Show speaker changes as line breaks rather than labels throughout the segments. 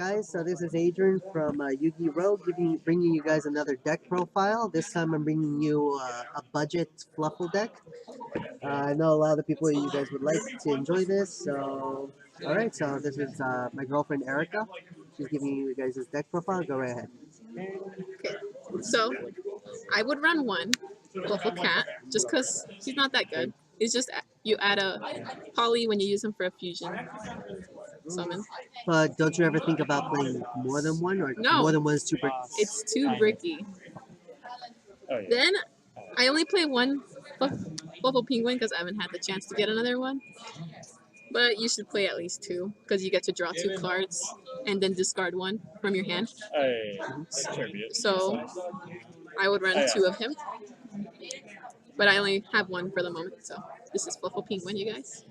guys, so this is Adrian from Yugioh, bringing you guys another deck profile. This time I'm bringing you a budget Fluffal deck. I know a lot of the people you guys would like to enjoy this, so... Alright, so this is my girlfriend Erika. She's giving you guys this deck profile. Go right ahead.
Okay, so I would run one Fluffal Cat just because he's not that good. It's just you add a poly when you use him for a fusion summon.
But don't you ever think about playing more than one, or
No.
more than one is too brick?
It's too bricky. Then I only play one Fluffal Penguin because I haven't had the chance to get another one. But you should play at least two because you get to draw two cards and then discard one from your hand. So I would run two of him. But I only have one for the moment, so this is Fluffal Penguin, you guys.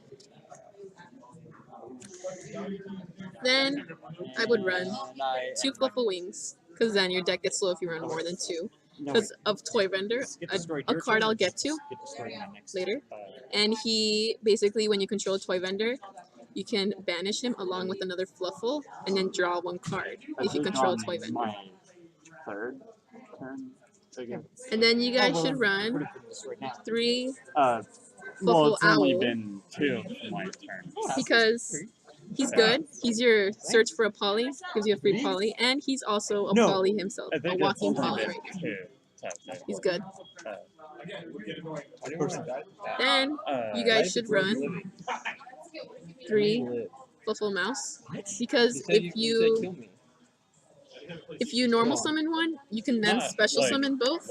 Then I would run two Fluffal Wings, because then your deck gets slow if you run more than two. Because of Toy Vendor, a card I'll get to later. And he, basically, when you control Toy Vendor, you can banish him along with another Fluffal, and then draw one card if you control Toy Vendor. And then you guys should run three Fluffal Owl.
Been two for my turn.
Because he's good. He's your search for a poly, gives you a free poly, and he's also a poly himself, a walking poly right here. He's good. Then you guys should run three Fluffal Mouse, because if you normal summon one, you can then special summon both,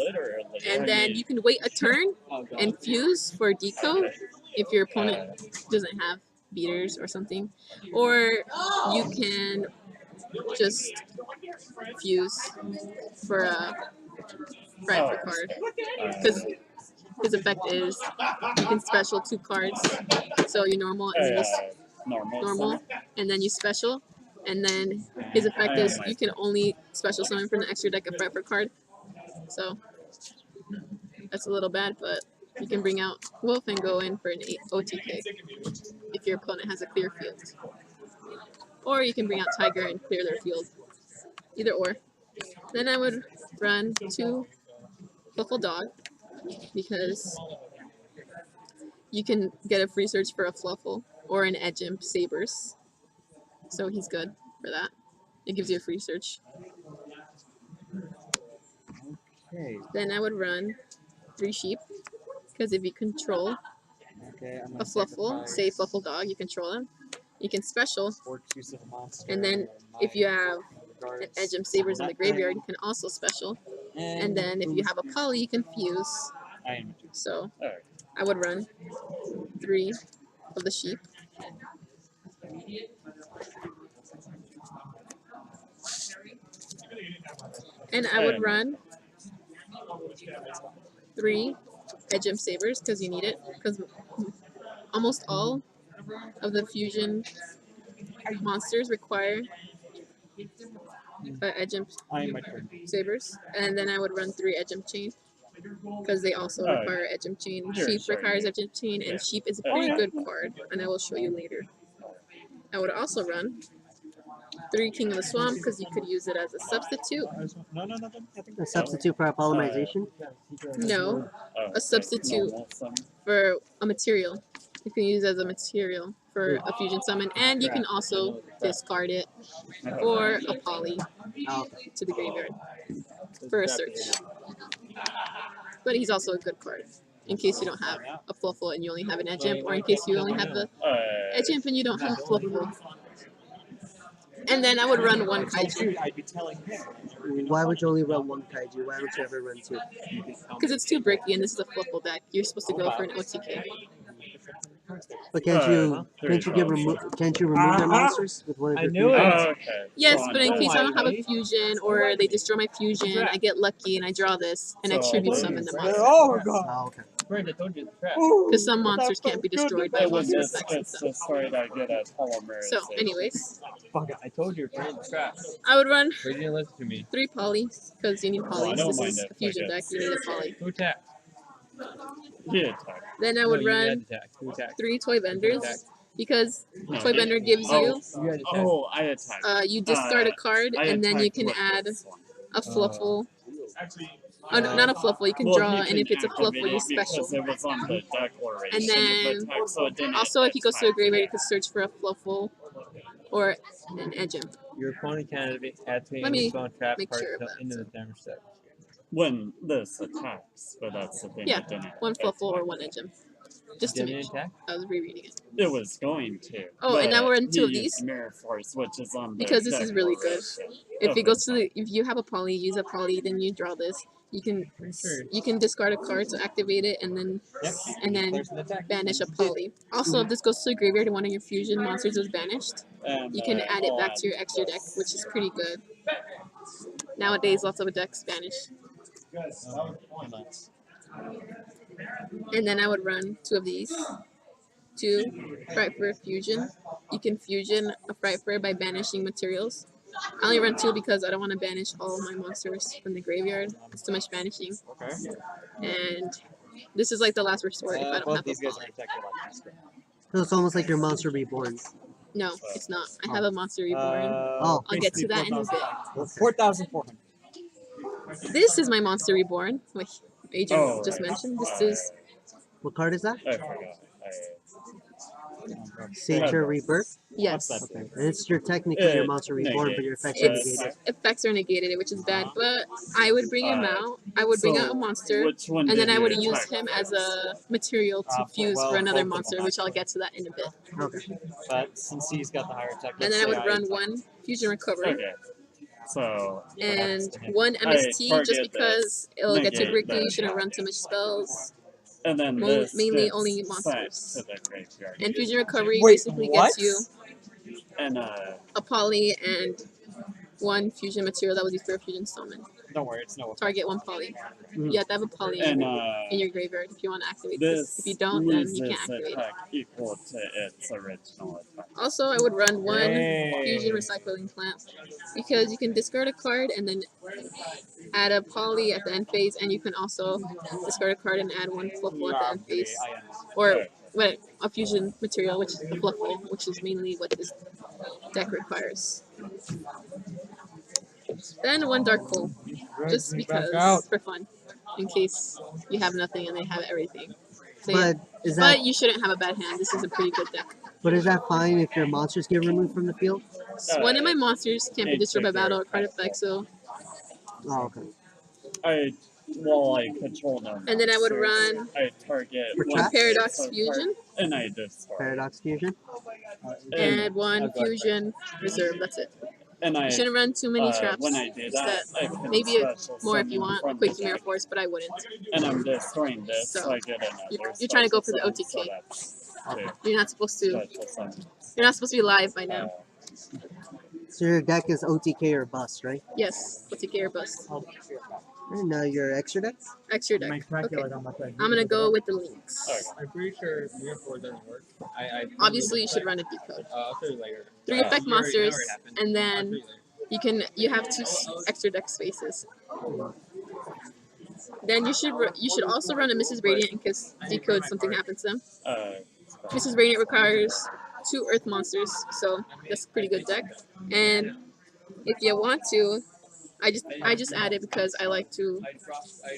and then you can wait a turn and fuse for decode if your opponent doesn't have beaters or something, or you can just fuse for a Bradford card, because his effect is you can special two cards, so you normal and then normal, and then you special, and then his effect is you can only special summon from the extra deck a Bradford card. So that's a little bad, but you can bring out Wolf and go in for an OTK if your opponent has a clear field. Or you can bring out Tiger and clear their field. Either or. Then I would run two Fluffal Dog, because you can get a free search for a Fluffal or an Edge Imp Sabers. So he's good for that. It gives you a free search.
Okay.
Then I would run three Sheep, because if you control a Fluffal, say Fluffal Dog, you control him, you can special, and then if you have an Edge Imp Sabers in the graveyard, you can also special, and then if you have a poly, you can fuse. So I would run three of the Sheep. And I would run three Edge Imp Sabers, because you need it, because almost all of the fusion monsters require Edge Imp Sabers. And then I would run three Edge Imp Chain, because they also require Edge Imp Chain. Sheep requires Edge Imp Chain, and Sheep is a pretty good card, and I will show you later. I would also run three King of the Swamp, because you could use it as a substitute.
A substitute for a polymerization?
No, a substitute for a material. You can use it as a material for a fusion summon, and you can also discard it for a poly to the graveyard for a search. But he's also a good card in case you don't have a Fluffal and you only have an Edge Imp, or in case you only have the Edge Imp and you don't have a Fluffal. And then I would run one Kaiju.
Why would you only run one Kaiju? Why don't you ever run two?
Because it's too bricky, and this is a Fluffal deck. You're supposed to go for an OTK.
But can't you remove their monsters with one of your fusions?
Yes, but in case I don't have a fusion, or they destroy my fusion, I get lucky and I draw this, and I tribute summon the monster.
Oh, okay.
Because some monsters can't be destroyed by monster effects and stuff. So, anyways,
I told you you're in the trap.
I would run
But you didn't listen to me.
three poly, because you need polys. This is a fusion deck, you need a poly.
Who attacked?
Then I would run three Toy Vendors, because
No,
Toy Bender gives you
I attacked.
you discard a card
I
and then you
attacked
can
with
add
this one.
a Fluffal. Oh, no, not a Fluffal. You can
Well,
draw,
he
and
can
if it's a
activate
Fluffal, you
it
special.
because it was on the declaration
And then
of attack, so it didn't
also, if he goes to a
attack
graveyard, you
yet.
can search for a Fluffal or an Edgem.
Your opponent can add to
Let
any
me
spell and trap
make
card
sure of that.
into the damage step.
When this attacks, but that's the thing.
Yeah,
it didn't
one Fluffal or
attack.
one Edgem. Just to
Didn't
make
it attack?
I was rereading it.
It was going to.
Oh, and now
but
we're in two
he
of
used
these?
Mirror Force, which is on the
Because this is really good.
declaration
If
of
it goes to
attack.
if you have a poly, use a poly, then you draw this.
Pretty sure.
You can discard a card to activate it, and then
There's an attack.
banish a poly. Also, if this goes to the graveyard and one of your fusion monsters is banished,
And,
you can add it
I'll
back
add
to your extra deck,
this.
which is pretty good. Nowadays, lots of decks banish. And then I would run two of these. Two Fright Fur Fusion. You can fusion a Fright Fur by banishing materials. I only run two because I don't want to banish all my monsters from the graveyard. It's too much banishing.
Okay.
And this is like the last resort if I don't
Both
have a
these guys
poly.
are protected like this.
So it's almost like your Monster Reborn.
No, it's not. I have a Monster Reborn.
Oh.
I'll get to that in a bit.
4,400.
This is my Monster Reborn, like Adrian
Oh,
just
right.
mentioned. This is
What card is that?
I forgot.
Satyr Rebirth?
yes.
Okay. And it's technically your
It
Monster Reborn, but your effects are
Its
negated.
effects are negated, which is bad. But I would bring him out. I would bring
so
out a monster,
which one
and then
did
I would
you
use
attack
him as a material to fuse for another monster, which I'll get to that in a bit.
Okay.
But since he's got the higher attack,
And then I would run one Fusion Recovery
Okay. So
and one MST
target
just because it'll get too
negate
bricky. You
that.
shouldn't run too much spells.
and then
Mainly
this
only
gets
monsters.
sent to the graveyard.
And Fusion Recovery
Wait,
basically
what?
gets you
And
a poly and one fusion material that was used for a fusion summon.
Don't worry, it's no.
Target one poly.
Mhm.
You have to have a poly
and
in your graveyard if you want to activate this.
this
If you don't, then
loses
you can't activate it.
attack equal to its original attack.
Also, I would run one
Yay.
fusion recycling plant because you can discard a card and then add a poly at the end phase, and you can also discard a card and add one fluffle at the end phase, or a fusion material, which is the fluffle, which is mainly what this deck requires. Then one dark hole, just because for fun, in case you have nothing and they have everything. So yeah.
But is that
But you shouldn't have a bad hand. This is a pretty good deck.
but is that fine if your monsters get removed from the field?
So one of my monsters can't be destroyed by battle or card effect, so
Oh, okay.
I control them.
and then I would
monsters,
run
I target
For
one
trap?
Paradox
card,
Fusion
and I destroy.
Paradox Fusion?
and one fusion reserve. That's it.
And I
You shouldn't run too many traps.
when I do that, I can
Maybe
special
more if you
summon
want.
from
Quick
the
Mirror
deck.
Force, but I wouldn't.
And I'm destroying this,
So,
so I get another.
you're trying to go for the
special summon,
OTK.
So that's
You're not supposed to.
special summon.
You're not supposed to be live by now.
So your deck is OTK or bust, right?
Yes, OTK or bust.
And your extra deck?
Extra deck. Okay. I'm gonna go with the links.
Okay.
I'm pretty sure Mirror 4 doesn't work.
Obviously, you should run a decode.
I'll tell you later.
3 effect monsters, and then you have 2 extra deck spaces. Then you should also run a Mrs. Radiant in case decode something happens to them. Mrs. Radiant requires 2 Earth monsters, so that's a pretty good deck. And if you want to, I just add it because I like to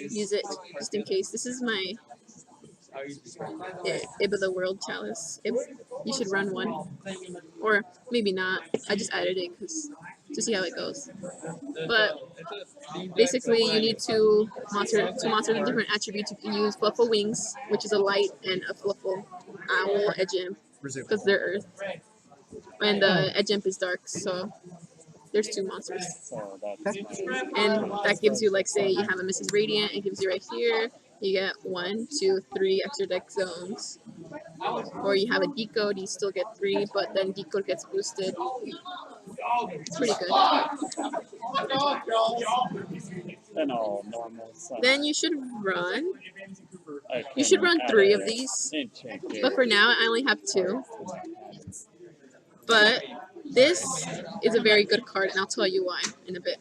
use it just in case. This is my Ib of the World Chalice. You should run one, or maybe not. I just added it to see how it goes. But basically, you need two monsters with different attributes. You can use Fluffal Wings, which is a light, and a Fluffal Owl Edgemp, because they're Earth, and the Edgemp is dark. So there's 2 monsters,
So that's
and that gives you, like, say you have a Mrs. Radiant, it gives you right here. You get 1, 2, 3 extra deck zones. Or you have a decode, you still get 3, but then decode gets boosted. It's pretty good.
and all normal summon.
Then you should run.
I
You should
can
run
add
3
a
of these.
enchant here.
But for now, I only have 2. But this is a very good card, and I'll tell you why in a bit.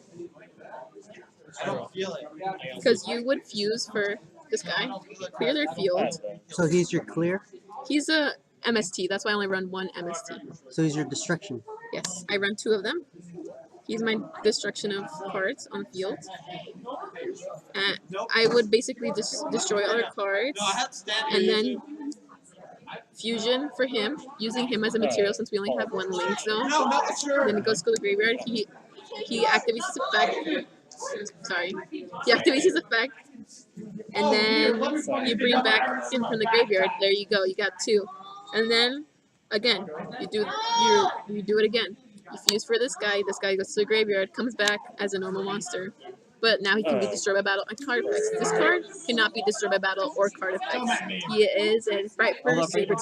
Because you would fuse for this guy, clear their field.
So he's your clear?
He's a MST. That's why I only run one MST.
So he's your destruction.
Yes, I run 2 of them. He's my destruction of cards on the field. I would basically just destroy other cards, and then fusion for him, using him as a material since we only have 1 link zone. Then it goes to the graveyard. He activates his effect. Sorry, he activates his effect, and then you bring back him from the graveyard. There you go. You got 2, and then again you do it again. You fuse for this guy. This guy goes to the graveyard, comes back as a normal monster. But now he can be destroyed by battle and card effects. This card cannot be destroyed by battle or card effects. He is a Frightful Saber.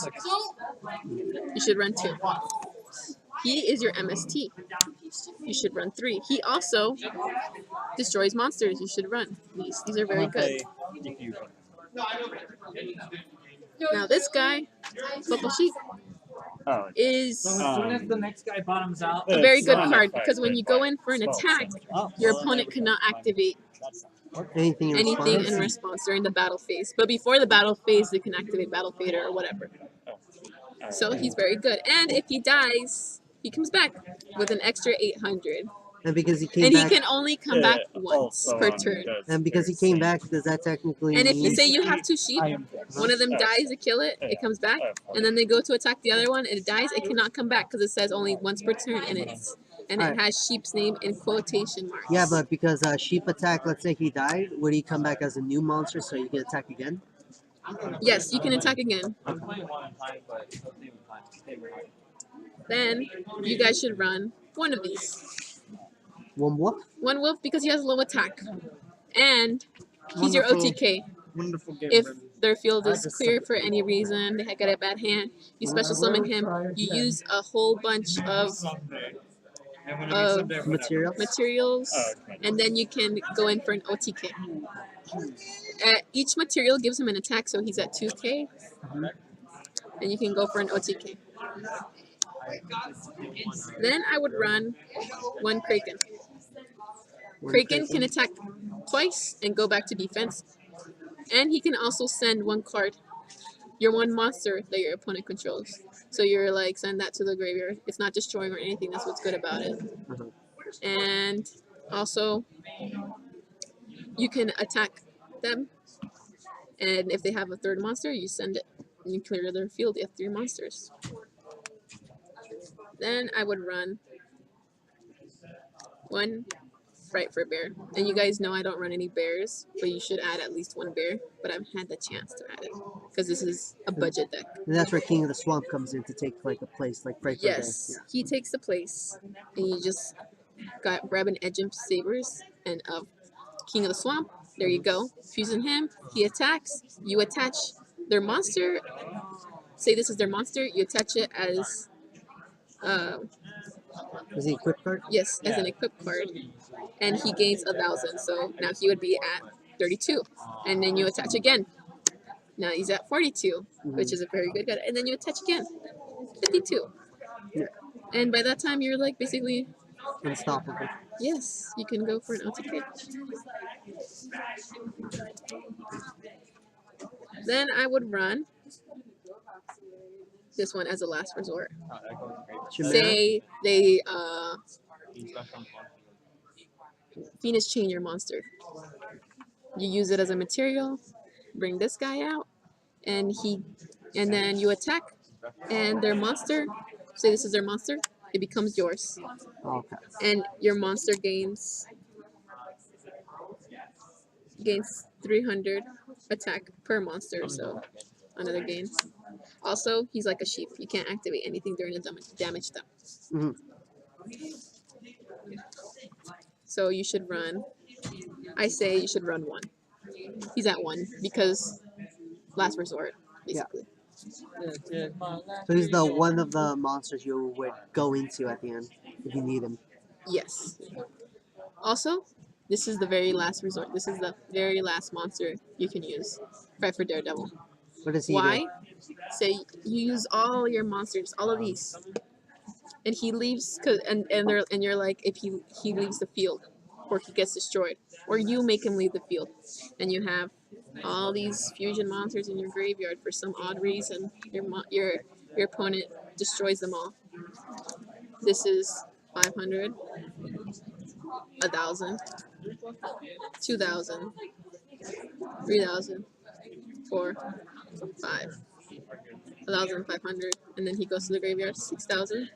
You should run 2. He is your MST. You should run 3. He also destroys monsters. You should run these. These are very good. Now this guy, Fluffal Sheep, is
So as soon as the next guy bottoms out,
a very good card because when you go in for an attack, your opponent cannot activate
Anything
in response during the battle phase. But before the battle phase, they can activate Battle Fader or whatever. So he's very good. And if he dies, he comes back with an extra 800.
And because he came
And
back,
he can only come back once per turn.
and because he came back, does that technically
And if you
mean
say you have 2 sheep, one of them dies to kill it, it comes back, and then they go to attack the other one, and it dies, it cannot come back because it says only once per turn, and it has sheep's name in quotation marks.
Yeah, but because sheep attack, let's say he died, would he come back as a new monster so you can attack again?
Yes, you can attack again. Then you guys should run 1 of these.
One wolf?
1 wolf because he has low attack, and he's your
Wonderful.
OTK.
wonderful game.
If their field is clear for any reason, they got a bad hand, you special summon him, you use a whole bunch of materials, and then you can go in for an OTK. Each material gives him an attack, so he's at 2k, and you can go for an OTK. Then I would run 1 Kraken. Kraken can attack twice and go back to defense, and he can also send 1 card, your 1 monster that your opponent controls. So you're like, send that to the graveyard. It's not destroying or anything, that's what's good about it. And also, you can attack them, and if they have a 3rd monster, you send it, and you clear their field. You have 3 monsters. Then I would run 1 Fright for Bear. And you guys know I don't run any bears, but you should add at least 1 bear. But I've had the chance to add it because this is a budget deck.
And that's where King of the Swamp comes in to take like a place, like Fright for Bear.
Yes, he takes the place, and you just grab an Edge of Sabers and King of the Swamp. There you go. Fusing him, he attacks. You attach their monster. Say this is their monster. You attach it as
Is he equipped card?
yes, as an equipped card, and he gains 1,000. So now he would be at 32, and then you attach again. Now he's at 42, which is a very good card, and then you attach again, 52.
Yeah.
And by that time, you're like basically
Unstoppable.
yes, you can go for an OTK. Then I would run this one as a last resort.
Chimera?
Say they Phoenix chain your monster. You use it as a material, bring this guy out, and then you attack, and their monster, say this is their monster, it becomes yours.
Okay.
And your monster gains 300 attack per monster, so another gain. Also, he's like a sheep. You can't activate anything during the damage step. So you should run, I say you should run 1. He's at 1 because last resort, basically.
So he's the one of the monsters you would go into at the end if you need him.
Yes. Also, this is the very last resort. This is the very last monster you can use. Fight for Daredevil.
What does he
Why?
do?
Say you use all your monsters, all of these, and he leaves, and you're like, if he leaves the field, or he gets destroyed, or you make him leave the field, and you have all these fusion monsters in your graveyard for some odd reason. Your your opponent destroys them all. This is 500, 1,000, 2,000, 3,000, 4, 5, 1,500, and then he goes to the graveyard. 6,000.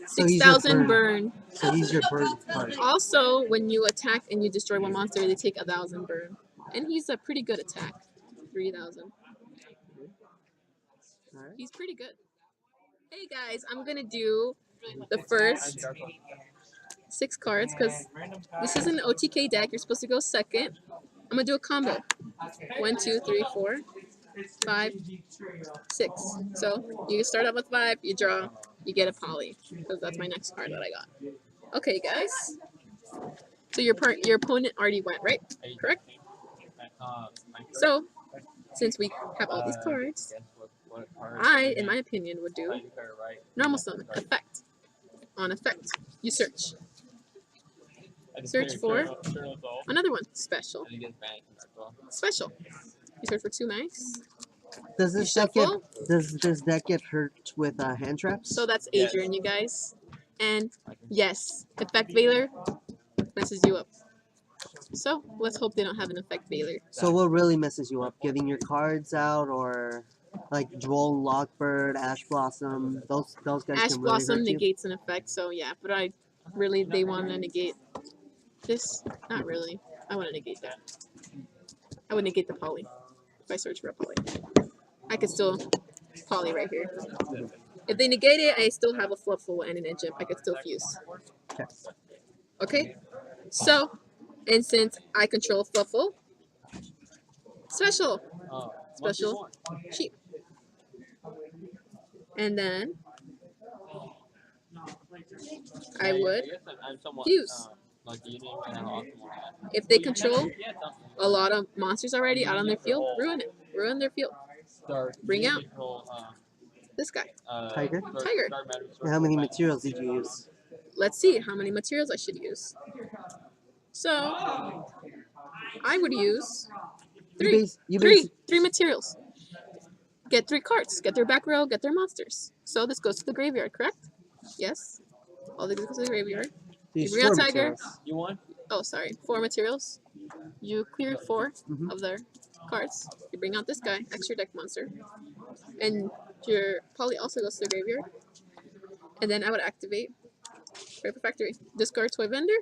So he's your
6,000
burn.
burn.
So he's your burn card.
Also, when you attack and you destroy one monster, they take 1,000 burn, and he's a pretty good attack. 3,000.
Alright.
He's pretty good. Hey guys, I'm gonna do the first 6 cards because this is an OTK deck. You're supposed to go second. I'm gonna do a combo. 1, 2, 3, 4, 5, 6. So you start out with 5, you draw, you get a poly because that's my next card that I got. Okay, guys. So your opponent already went, right? Correct. So since we have all these cards, I, in my opinion, would do normal summon effect. On effect, you search. Search for another one. Special. Special. You search for 2 max.
Does
You
this deck get
shuffle.
does this deck get hurt with hand traps?
So that's Adrian, you guys. And yes, effect Veiler messes you up. So let's hope they don't have an effect Veiler.
So what really messes you up? Giving your cards out, or like Droll, Lockbird, Ash Blossom? Those guys
Ash
can really
Blossom
hurt you.
negates an effect, so yeah. But they want to negate this. Not really. I want to negate that. I would negate the poly if I search for a poly. I could still poly right here. If they negate it, I still have a Fluffal and an Edge Imp. I could still fuse.
Okay.
Okay? So, and since I control Fluffal, special. Special sheep. And then I would fuse. If they control a lot of monsters already out on their field, ruin it. Ruin their field. Bring out this guy.
Tiger?
Tiger.
And how many materials did you use?
Let's see how many materials I should use. So, I would use 3.
You
3 materials. Get 3 cards. Get their back row, get their monsters. So this goes to the graveyard, correct? Yes. All this goes to the graveyard. You bring out Tiger.
You won?
Oh, sorry. 4 materials. You clear 4
Mhm.
of their cards. You bring out this guy, extra deck monster. And your poly also goes to the graveyard. And then I would activate Paper Factory. Discard Toy Vendor.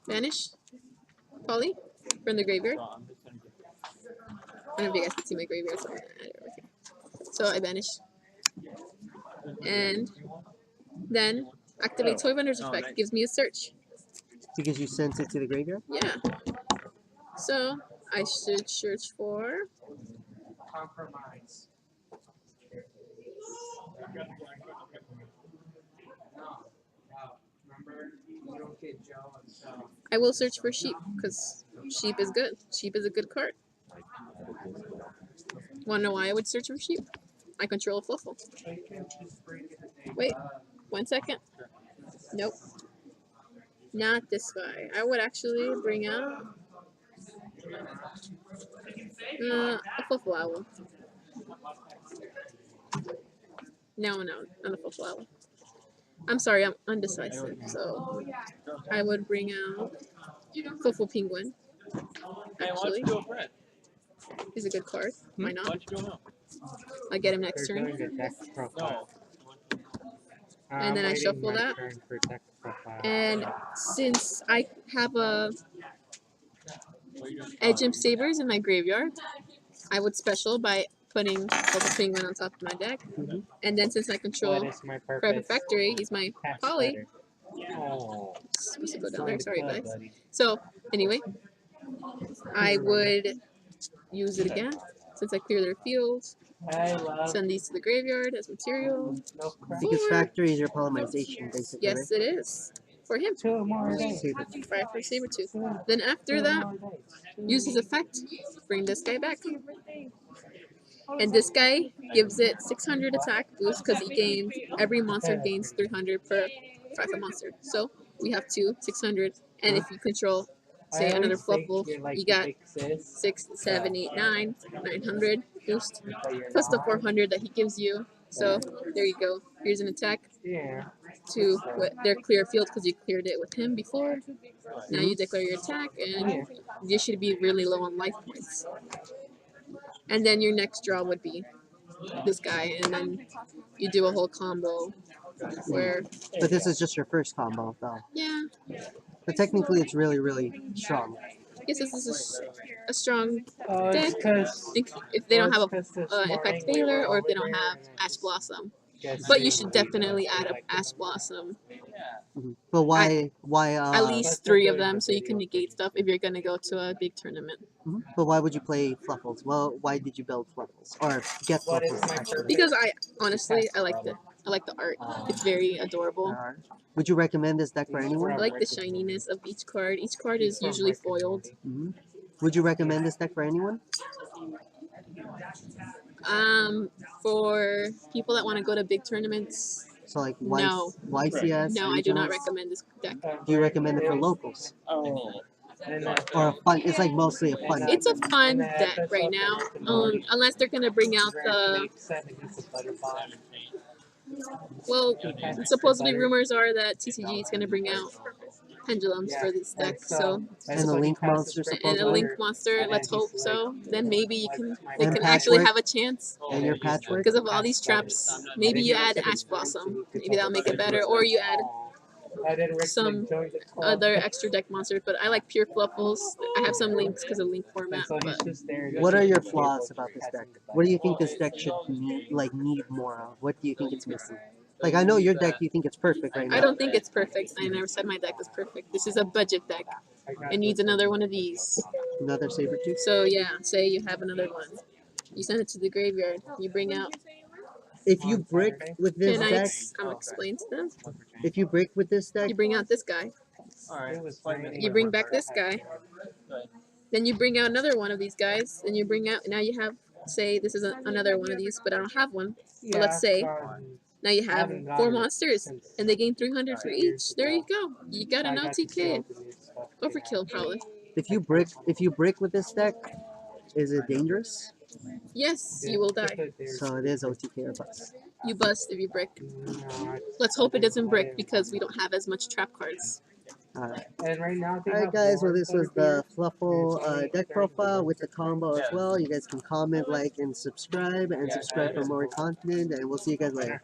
Vanish. Poly. From the graveyard. I don't know if you guys can see my graveyard. So, so I banish. And then activate Toy Vendor's effect. Gives me a search.
Because you sent it to the graveyard?
Yeah. So I should search for
Compromise. Remember, you don't get Joe and stuff.
I will search for sheep because sheep is good. Sheep is a good card. Wanna know why I would search for sheep? I control a Fluffal. Wait, 1 second. Nope. Not this guy. I would actually bring out a Fluffal Owl. No, not a Fluffal Owl. I'm sorry, I'm undecisive. So I would bring out Fluffal Penguin. Actually, he's a good card. Why not? I get him next turn. And then I shuffle that. And since I have a Edge Imp Sabers in my graveyard, I would special by putting Fluffal Penguin on top of my deck.
Mhm.
And then since I control Private Factory, he's my poly. It's supposed to go down there. Sorry, guys. So anyway, I would use it again since I clear their fields. Send these to the graveyard as material.
Because factory is your polymerization, basically.
Yes, it is. For him.
Right?
Fire for Sabertooth. Then after that, use his effect. Bring this guy back. And this guy gives it 600 attack boost because he gains, every monster gains 300 per fractal monster. So we have 600. And if you control, say, another Fluffal, you got 6, 7, 8, 9, 900 boost. Plus the 400 that he gives you So there you go. Here's an attack
Yeah.
to their clear field because you cleared it with him before. Now you declare your attack, and you should be really low on life points. And then your next draw would be this guy, and then you do a whole combo where,
But this is just your first combo, though.
yeah,
But technically, it's really, really strong.
I guess this is a strong
It's
deck
because
if they don't have a effect Veiler or if they don't have Ash Blossom. But you should definitely add up Ash Blossom.
But why?
At least 3 of them so you can negate stuff if you're gonna go to a big tournament.
But why would you play Fluffals? Well, why did you build Fluffals or get Fluffals? Actually,
Because I like the art. It's very adorable.
would you recommend this deck for anyone?
I like the shininess of each card. Each card is usually foiled.
Would you recommend this deck for anyone?
For people that want to go to big tournaments,
So like
no.
YCS.
No, I do not
regionals?
recommend this deck.
Do you recommend it for locals
Oh.
or a fun? It's like mostly a fun.
It's a fun deck right now, unless they're gonna bring out the. Well, supposedly rumors are that TCG is gonna bring out pendulums for this deck, so
And the Link monster
and a
supposedly.
Link monster. Let's hope so. Then maybe they
And
can actually
Patchwork.
have a chance.
And your patchwork.
Because of all these traps, maybe you add Ash Blossom. Maybe that'll make it better. Or you add some other extra deck monsters. But I like pure Fluffals. I have some links because of link format. But
What are your flaws about this deck? What do you think this deck should need more of? What do you think it's missing? Like, I know your deck, you think it's perfect right now.
I don't think it's perfect. I never said my deck was perfect. This is a budget deck. It needs another one of these.
Another Sabertooth?
So yeah, say you have another one. You send it to the graveyard. You bring out.
If you brick with this
Can
deck,
I explain to them?
if you brick with this deck,
You bring out this guy. You bring back this guy. Then you bring out another one of these guys. Then you bring out. Now you have. Say this is another one of these, but I don't have one. But let's say. Now you have 4 monsters, and they gain 300 for each. There you go. You got an OTK. Overkill, probably.
if you brick with this deck, is it dangerous?
Yes, you will die.
So it is OTK or bust.
You bust if you brick. Let's hope it doesn't brick because we don't have as much trap cards.
Alright.
And right now,
Alright guys, well this was the Fluffal deck profile with the combo as well. You guys can comment, like, and subscribe for more content, and we'll see you guys later.